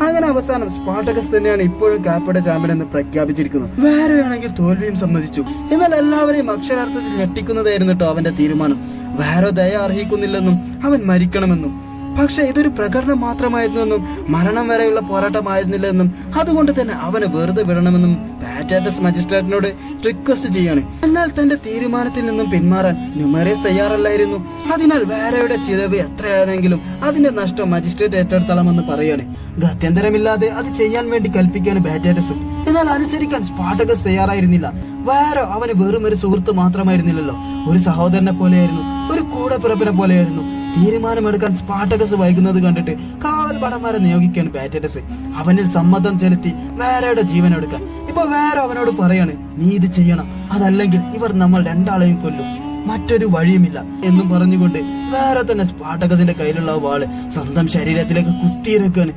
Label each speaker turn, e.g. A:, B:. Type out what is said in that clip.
A: അങ്ങനെ അവസാനം സ്പാർട്ടക്കസ് തന്നെയാണ് ഇപ്പോഴും കാപ്പയുടെ ചാമ്പ്യൻ എന്ന് പ്രഖ്യാപിച്ചിരിക്കുന്നത്. വേറെയാണെങ്കിൽ തോൽവിയും സമ്മതിച്ചു. എന്നാൽ എല്ലാവരെയും അക്ഷരാർത്ഥത്തിൽ ഞെട്ടിക്കുന്നതായിരുന്നു കേട്ടോ അവന്റെ തീരുമാനം. വേറെ ദയ അർഹിക്കുന്നില്ലെന്നും അവൻ മരിക്കണമെന്നും. പക്ഷെ ഇതൊരു പ്രകടനം മാത്രമായിരുന്നെന്നും മരണം വരെയുള്ള പോരാട്ടമായിരുന്നില്ലെന്നും അതുകൊണ്ട് തന്നെ അവനെ വെറുതെ വിടണമെന്നും പാറ്റാറ്റസ് മജിസ്ട്രേറ്റിനോട് റിക്വസ്റ്റ് ചെയ്യാണ്. എന്നാൽ തന്റെ തീരുമാനത്തിൽ നിന്നും പിന്മാറാൻ ന്യൂമറിയസ് തയ്യാറല്ലായിരുന്നു. അതിനാൽ വേറെയുടെ ചിലവ് എത്രയാണെങ്കിലും അതിന്റെ നഷ്ടം മജിസ്ട്രേറ്റ് ഏറ്റെടുത്തണമെന്ന് പറയാണ്. ഗത്യന്തരമില്ലാതെ അത് ചെയ്യാൻ വേണ്ടി കൽപ്പിക്കുകയാണ് പാറ്റാറ്റസ്. എന്നാൽ അനുസരിക്കാൻ സ്പാർട്ടക്കസ് തയ്യാറായിരുന്നില്ല. വേറെ അവന് വെറും ഒരു സുഹൃത്ത് മാത്രമായിരുന്നില്ലല്ലോ, ഒരു സഹോദരനെ പോലെയായിരുന്നു, ഒരു കൂടെപ്പിറപ്പിനെ പോലെയായിരുന്നു. തീരുമാനമെടുക്കാൻ സ്പാർട്ടക്കസ് വൈകുന്നത് കണ്ടിട്ട് കാവൽ ഭടന്മാരെ നിയോഗിക്കുകയാണ് പാറ്റാറ്റസ്. അവനിൽ സമ്മതം ചെലുത്തി വേറെയുടെ ജീവൻ എടുക്കാൻ. ഇപ്പൊ വേറെ അവനോട് പറയാണ്, നീ ഇത് ചെയ്യണം, അതല്ലെങ്കിൽ ഇവർ നമ്മൾ രണ്ടാളെയും കൊല്ലും, മറ്റൊരു വഴിയുമില്ല എന്നും പറഞ്ഞുകൊണ്ട് വേറെ തന്നെ സ്പാർട്ടക്കസിന്റെ കയ്യിലുള്ള വാള് സ്വന്തം ശരീരത്തിലേക്ക് കുത്തിയിറക്കുകയാണ്.